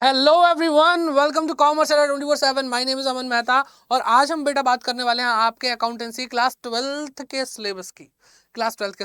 Hello everyone, welcome to commerce Adda 24/7। My name is Aman Mehta और आज हम बेटा बात करने वाले हैं आपके अकाउंटेंसी क्लास ट्वेल्थ के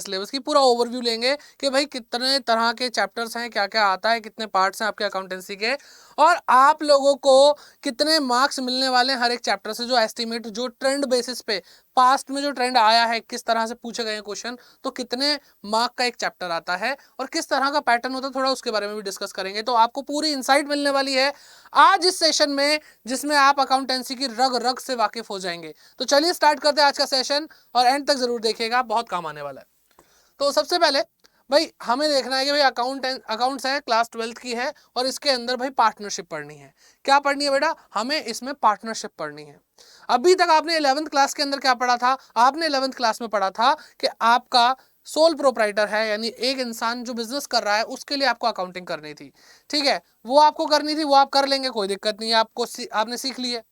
सिलेबस की पूरा ओवरव्यू लेंगे कि भाई कितने तरह के चैप्टर्स हैं, क्या क्या आता है, कितने पार्ट्स हैं आपके अकाउंटेंसी के और आप लोगों को कितने मार्क्स मिलने वाले हैं हर एक चैप्टर से। जो एस्टिमेट, जो ट्रेंड बेसिस पे पास्ट में जो ट्रेंड आया है, किस तरह से पूछे गए क्वेश्चन, तो कितने मार्क का एक चैप्टर आता है और किस तरह का पैटर्न होता है, थोड़ा उसके बारे में भी डिस्कस करेंगे। तो आपको पूरी इंसाइट मिलने वाली है आज इस सेशन में, जिसमें आप अकाउंटेंसी की रग रग से वाकिफ हो जाएंगे। तो चलिए स्टार्ट करते हैं आज का सेशन और एंड तक जरूर देखिएगा, बहुत काम आने वाला है। तो सबसे पहले भाई हमें देखना है कि भाई अकाउंट्स है, क्लास ट्वेल्थ की है और इसके अंदर भाई पार्टनरशिप पढ़नी है। क्या पढ़नी है बेटा? हमें इसमें पार्टनरशिप पढ़नी है। अभी तक आपने 11th क्लास के अंदर क्या पढ़ा था? आपने 11th क्लास में पढ़ा था कि आपका सोल प्रोप्राइटर है, यानी एक इंसान जो बिजनेस कर रहा है उसके लिए आपको अकाउंटिंग करनी थी। ठीक है, वो आपको करनी थी, वो आप कर लेंगे, कोई दिक्कत नहीं है, आपने सीख ली है।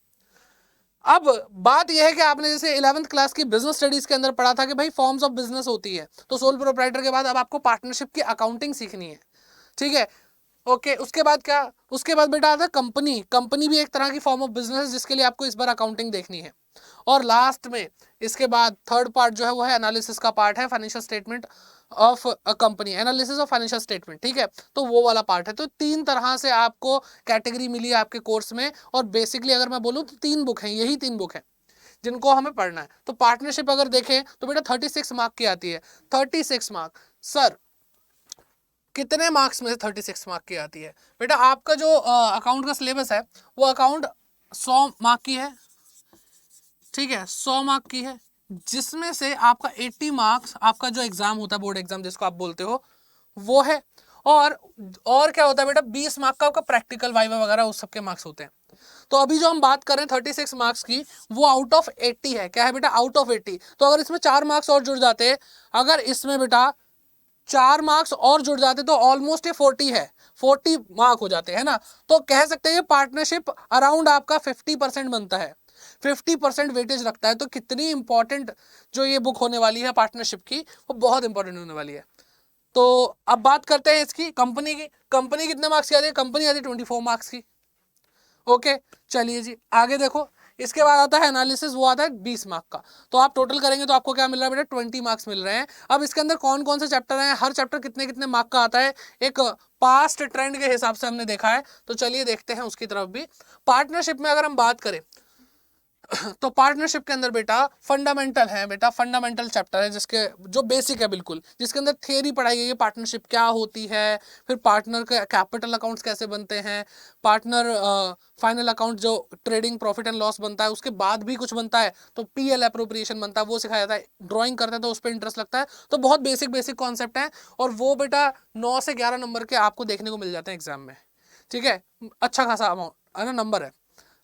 अब बात यह है कि आपने जैसे 11th क्लास की बिजनेस स्टडीज के अंदर पढ़ा था कि भाई फॉर्म्स ऑफ बिजनेस होती है, तो सोल प्रोप्राइटर के बाद अब आपको पार्टनरशिप की अकाउंटिंग सीखनी है। ठीक है, ओके। उसके बाद क्या? उसके बाद बेटा आता है कंपनी। कंपनी भी एक तरह की फॉर्म ऑफ बिजनेस है जिसके लिए आपको इस बार अकाउंटिंग देखनी है। और लास्ट में इसके बाद थर्ड पार्ट जो है वो है एनालिसिस का पार्ट है, financial statement of a company, analysis of financial statement. ठीक है, तो वो वाला पार्ट है। तो तीन तरह से आपको कैटेगरी मिली है आपके कोर्स में और बेसिकली अगर मैं बोलूँ तो तीन बुक हैं, यही तीन बुक हैं जिनको हमें पढ़ना है। तो पार्टनरशिप अगर देखें तो बेटा 36 मार्क की आती है। 36 मार्क सर, कितने मार्क्स में से 36 मार्क की आती है? बेटा आपका जो अकाउंट का सिलेबस है वो अकाउंट 100 मार्क की है। ठीक है, 100 मार्क की है, जिसमें से आपका 80 मार्क्स आपका जो एग्जाम होता है, बोर्ड एग्जाम जिसको आप बोलते हो, वो है। और और क्या होता है बेटा, 20 मार्क का आपका प्रैक्टिकल वाइवा वगैरह उस सबके मार्क्स होते हैं। तो अभी जो हम बात कर रहे हैं 36 मार्क्स की, वो आउट ऑफ 80 है। क्या है बेटा? Out of 80। तो अगर इसमें 4 मार्क्स और जुड़ जाते, अगर इसमें बेटा 4 मार्क्स और जुड़ जाते तो ऑलमोस्ट ये 40 है, 40 मार्क हो जाते हैं ना। तो कह सकते हैं ये पार्टनरशिप अराउंड आपका 50% बनता है, 50% वेटेज रखता है। तो कितनी इंपॉर्टेंट जो ये बुक होने वाली है पार्टनरशिप की, वो बहुत इंपॉर्टेंट होने वाली है। तो अब बात करते हैं इसकी कंपनी की। कंपनी कितने मार्क्स की आती है? कंपनी आती है 24 मार्क्स की। ओके, चलिए जी आगे देखो। इसके बाद आता है एनालिसिस, वो आता है 20 मार्क का। तो आप टोटल करेंगे तो आपको क्या मिल रहा है बेटा? 20 मार्क्स मिल रहे हैं। अब इसके अंदर कौन कौन से चैप्टर हैं, हर चैप्टर कितने कितने मार्क का आता है, एक पास्ट ट्रेंड के हिसाब से हमने देखा है। तो चलिए देखते हैं उसकी तरफ भी। पार्टनरशिप में अगर हम बात करें तो पार्टनरशिप के अंदर बेटा फंडामेंटल है, बेटा फंडामेंटल चैप्टर है जिसके जो बेसिक है बिल्कुल, जिसके अंदर थियरी पढ़ाई गई है, पार्टनरशिप क्या होती है, फिर पार्टनर के कैपिटल अकाउंट्स कैसे बनते हैं, पार्टनर फाइनल अकाउंट जो ट्रेडिंग प्रॉफिट एंड लॉस बनता है उसके बाद भी कुछ बनता है, तो पीएल अप्रोप्रिएशन बनता है, वो सिखाया जाता है। ड्राइंग करते हैं तो उस पर इंटरेस्ट लगता है। तो बहुत बेसिक बेसिक कॉन्सेप्ट है और वो बेटा 9 से 11 नंबर के आपको देखने को मिल जाते हैं एग्जाम में। ठीक है, अच्छा खासा अमाउंट है ना, नंबर है,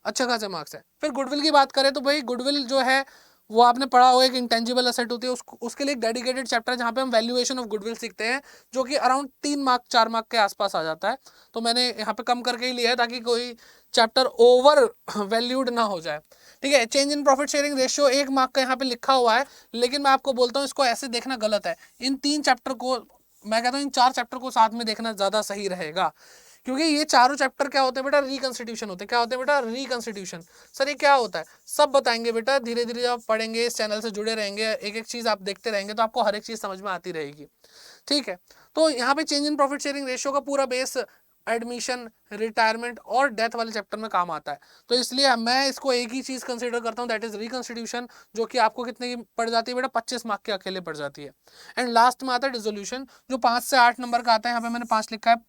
अच्छा खासा मार्क्स है। फिर गुडविल की बात करें तो भाई गुडविल जो है वो आपने पढ़ा होगा, एक इंटेंजिबल असेट होती है, उसके लिए एक डेडिकेटेड चैप्टर है जहाँ पे हम वैल्यूएशन ऑफ गुडविल सीखते हैं, जो कि अराउंड 3 मार्क 4 मार्क के आसपास आ जाता है। तो मैंने यहाँ पे कम करके ही लिया है ताकि कोई चैप्टर ओवर वैल्यूड ना हो जाए। ठीक है, change in profit sharing ratio 1 mark का यहाँ पे लिखा हुआ है, लेकिन मैं आपको बोलता हूँ इसको ऐसे देखना गलत है। इन 3 चैप्टर को, मैं कहता हूँ इन 4 चैप्टर को साथ में देखना ज्यादा सही रहेगा, क्योंकि ये चारों चैप्टर क्या होते हैं बेटा? रिकंस्टिट्यूशन होते हैं। क्या होते हैं बेटा? रिकंस्टिट्यूशन। सर ये क्या होता है? सब बताएंगे बेटा, धीरे धीरे जब आप पढ़ेंगे, इस चैनल से जुड़े रहेंगे, एक एक चीज आप देखते रहेंगे तो आपको हर एक चीज समझ में आती रहेगी। ठीक है, तो यहाँ पे change in profit sharing ratio का पूरा बेस एडमिशन, रिटायरमेंट और डेथ वाले चैप्टर में काम आता है। तो इसलिए मैं इसको एक ही चीज कंसिडर करता हूँ, दैट इज रिकंस्टिट्यूशन, जो कि आपको कितने की पड़ जाती है बेटा? 25 मार्क के अकेले पड़ जाती है। एंड लास्ट में आता है डिसोल्यूशन, जो 5 से 8 नंबर का आता है। यहाँ पे मैंने 5 लिखा है।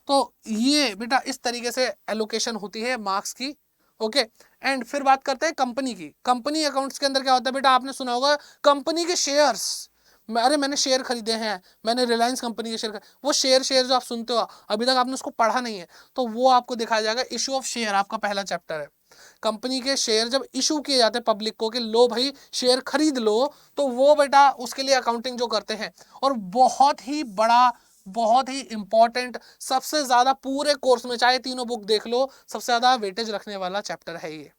तो ये बेटा इस तरीके से एलोकेशन होती है मार्क्स की। ओके, एंड फिर बात करते हैं कंपनी की। कंपनी अकाउंट्स के अंदर क्या होता है बेटा? आपने सुना होगा कंपनी के शेयर्स, अरे मैंने शेयर खरीदे हैं, मैंने रिलायंस कंपनी के शेयर, वो शेयर शेयर जो आप सुनते हो अभी तक आपने उसको पढ़ा नहीं है, तो वो आपको दिखाया जाएगा। इशू ऑफ शेयर आपका पहला चैप्टर है। कंपनी के शेयर जब इशू किए जाते हैं पब्लिक को कि लो भाई शेयर खरीद लो, तो वो बेटा उसके लिए अकाउंटिंग जो करते हैं। और बहुत ही बड़ा, बहुत ही इंपॉर्टेंट, सबसे ज्यादा पूरे कोर्स में चाहे तीनों बुक देख लो, सबसे ज्यादा वेटेज रखने वाला चैप्टर है ये।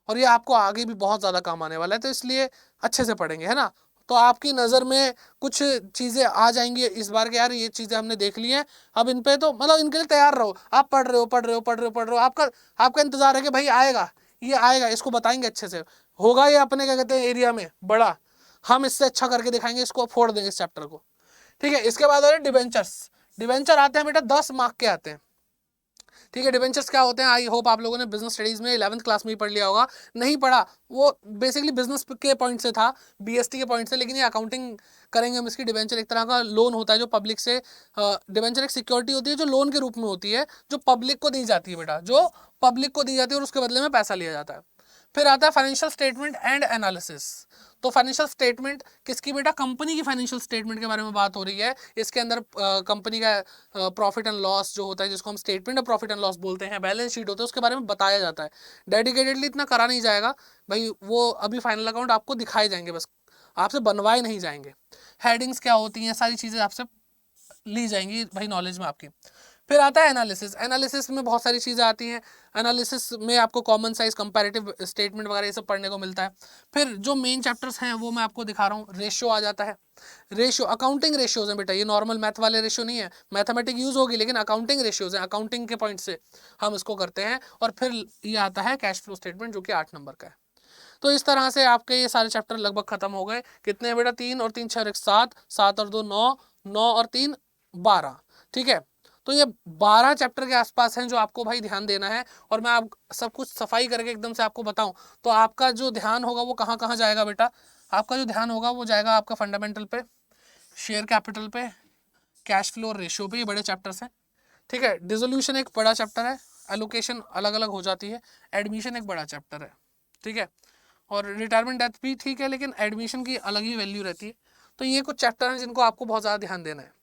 और ये आपको आगे भी बहुत ज्यादा काम आने वाला है, तो इसलिए अच्छे से पढ़ेंगे, है ना। तो आपकी नज़र में कुछ चीज़ें आ जाएंगी इस बार के, यार ये चीज़ें हमने देख ली हैं, अब इन पे तो मतलब इनके लिए तैयार रहो। आप पढ़ रहे हो पढ़ रहे हो पढ़ रहे हो पढ़ रहे हो, आपका इंतजार है कि भाई आएगा, ये आएगा, इसको बताएंगे अच्छे से, होगा ये अपने क्या कहते हैं एरिया में बड़ा, हम इससे अच्छा करके दिखाएंगे, इसको फोड़ देंगे इस चैप्टर को। ठीक है, इसके बाद हो रहे डिबेंचर्स। डिबेंचर आते हैं बेटा 10 मार्क के आते हैं। ठीक है, डिबेंचर्स क्या होते हैं, आई होप आप लोगों ने बिजनेस स्टडीज में 11th क्लास में ही पढ़ लिया होगा, नहीं पढ़ा वो बेसिकली बिजनेस के पॉइंट से था, बीएसटी के पॉइंट से, लेकिन ये अकाउंटिंग करेंगे हम इसकी। डिबेंचर एक तरह का लोन होता है जो पब्लिक से, डिबेंचर एक सिक्योरिटी होती है जो लोन के रूप में होती है, जो पब्लिक को दी जाती है बेटा, जो पब्लिक को दी जाती है और उसके बदले में पैसा लिया जाता है। फिर आता है फाइनेंशियल स्टेटमेंट एंड एनालिसिस। तो फाइनेंशियल स्टेटमेंट किसकी बेटा, कंपनी की फाइनेंशियल स्टेटमेंट के बारे में बात हो रही है। इसके अंदर कंपनी का प्रॉफिट एंड लॉस जो होता है, जिसको हम statement of profit and loss बोलते हैं, बैलेंस शीट होता है, उसके बारे में बताया जाता है। डेडिकेटेडली इतना करा नहीं जाएगा भाई, वो अभी फाइनल अकाउंट आपको दिखाए जाएंगे, बस आपसे बनवाए नहीं जाएंगे। हेडिंग्स क्या होती हैं, सारी चीज़ें आपसे ली जाएंगी भाई नॉलेज में आपकी। फिर आता है एनालिसिस। एनालिसिस में बहुत सारी चीज़ें आती हैं। एनालिसिस में आपको कॉमन साइज, कंपैरेटिव स्टेटमेंट वगैरह ये सब पढ़ने को मिलता है। फिर जो मेन चैप्टर्स हैं वो मैं आपको दिखा रहा हूँ। रेशियो आ जाता है, रेशियो अकाउंटिंग रेशियोज हैं बेटा, ये नॉर्मल मैथ वाले रेशियो नहीं है, मैथमेटिक यूज होगी लेकिन अकाउंटिंग रेशियोज हैं, अकाउंटिंग के पॉइंट से हम इसको करते हैं। और फिर ये आता है कैश फ्लो स्टेटमेंट जो कि 8 नंबर का है। तो इस तरह से आपके ये सारे चैप्टर लगभग खत्म हो गए। कितने हैं बेटा, 3 और 3 6 7, 7 और 2 9, 9 और 3 12। ठीक है, तो ये 12 चैप्टर के आसपास हैं जो आपको भाई ध्यान देना है। और मैं आप सब कुछ सफाई करके एकदम से आपको बताऊं तो आपका जो ध्यान होगा वो कहाँ कहाँ जाएगा बेटा, आपका जो ध्यान होगा वो जाएगा आपका फंडामेंटल पे, शेयर कैपिटल पे, कैश फ्लो और रेशियो पे, ये बड़े चैप्टर्स हैं। ठीक है, डिसोल्यूशन एक बड़ा चैप्टर है, एलोकेशन अलग अलग हो जाती है, एडमिशन एक बड़ा चैप्टर है। ठीक है, और रिटायरमेंट डेथ भी ठीक है, लेकिन एडमिशन की अलग ही वैल्यू रहती है। तो ये कुछ चैप्टर हैं जिनको आपको बहुत ज़्यादा ध्यान देना है।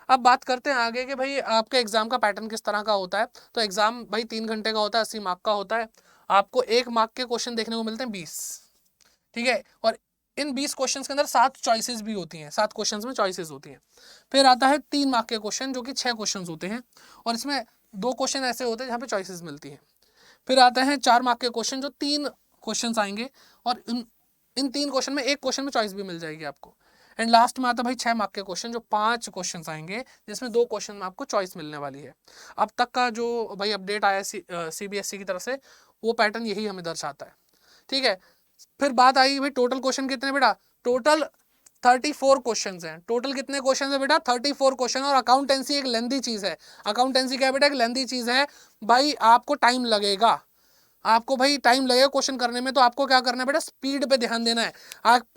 अब बात करते हैं आगे कि भाई आपके एग्जाम का पैटर्न किस तरह का होता है। तो एग्जाम भाई 3 घंटे का होता है, 80 मार्क का होता है। आपको 1 मार्क के क्वेश्चन देखने को मिलते हैं 20। ठीक है, और इन 20 क्वेश्चंस के अंदर 7 चॉइसेस भी होती हैं, 7 क्वेश्चंस में चॉइसेस होती हैं। फिर आता है 3 मार्क के क्वेश्चन जो कि 6 क्वेश्चंस होते हैं, और इसमें 2 क्वेश्चन ऐसे होते हैं जहाँ पे चॉइसेस मिलती हैं। फिर आते हैं 4 मार्क के क्वेश्चन जो 3 क्वेश्चंस आएंगे, और इन 3 क्वेश्चन में 1 क्वेश्चन में चॉइस भी मिल जाएगी आपको। एंड लास्ट में आता है भाई 6 मार्क के क्वेश्चन जो 5 क्वेश्चंस आएंगे, जिसमें 2 क्वेश्चन में आपको चॉइस मिलने वाली है। अब तक का जो भाई अपडेट आया सीबीएसई की तरफ से, वो पैटर्न यही हमें दर्शाता है। ठीक है, फिर बात आई भाई टोटल क्वेश्चन कितने बेटा, टोटल 34 क्वेश्चन हैं। टोटल कितने क्वेश्चन है बेटा, 34 क्वेश्चन। और अकाउंटेंसी एक लेंदी चीज है। अकाउंटेंसी क्या है बेटा, एक लेंदी चीज है भाई, आपको टाइम लगेगा, आपको भाई टाइम लगेगा क्वेश्चन करने में। तो आपको क्या करना है बेटा, स्पीड पे ध्यान देना है।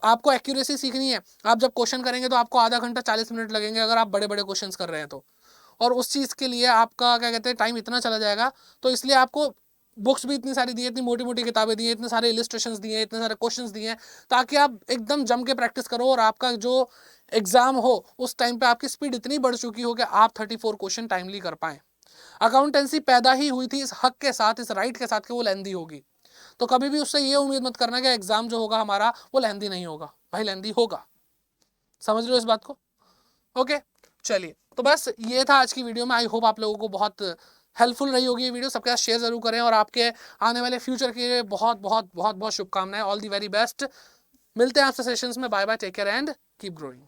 आपको एक्यूरेसी सीखनी है। आप जब क्वेश्चन करेंगे तो आपको आधा घंटा 40 मिनट लगेंगे अगर आप बड़े बड़े क्वेश्चन कर रहे हैं तो, और उस चीज़ के लिए आपका क्या कहते हैं टाइम इतना चला जाएगा। तो इसलिए आपको बुक्स भी इतनी सारी दी है, इतनी मोटी मोटी किताबें दी हैं, इतने सारे इलिस्ट्रेशंस दिए हैं, इतने सारे क्वेश्चंस दिए हैं, ताकि आप एकदम जम के प्रैक्टिस करो और आपका जो एग्जाम हो उस टाइम पे आपकी स्पीड इतनी बढ़ चुकी हो कि आप 34 क्वेश्चन टाइमली कर पाएं। अकाउंटेंसी पैदा ही हुई थी इस हक के साथ, इस राइट के साथ कि वो लेंदी होगी। तो कभी भी उससे ये उम्मीद मत करना कि एग्जाम जो होगा हमारा वो लेंदी नहीं होगा, भाई लेंदी होगा। समझ लो इस बात को। ओके, चलिए, तो बस ये था आज की वीडियो में। आई होप आप लोगों को बहुत हेल्पफुल रही होगी ये वीडियो। सबके साथ शेयर जरूर करें, और आपके आने वाले फ्यूचर के लिए बहुत बहुत बहुत बहुत शुभकामनाएं। All the very best. मिलते हैं आपसे सेशंस में। Bye bye, take care and keep growing.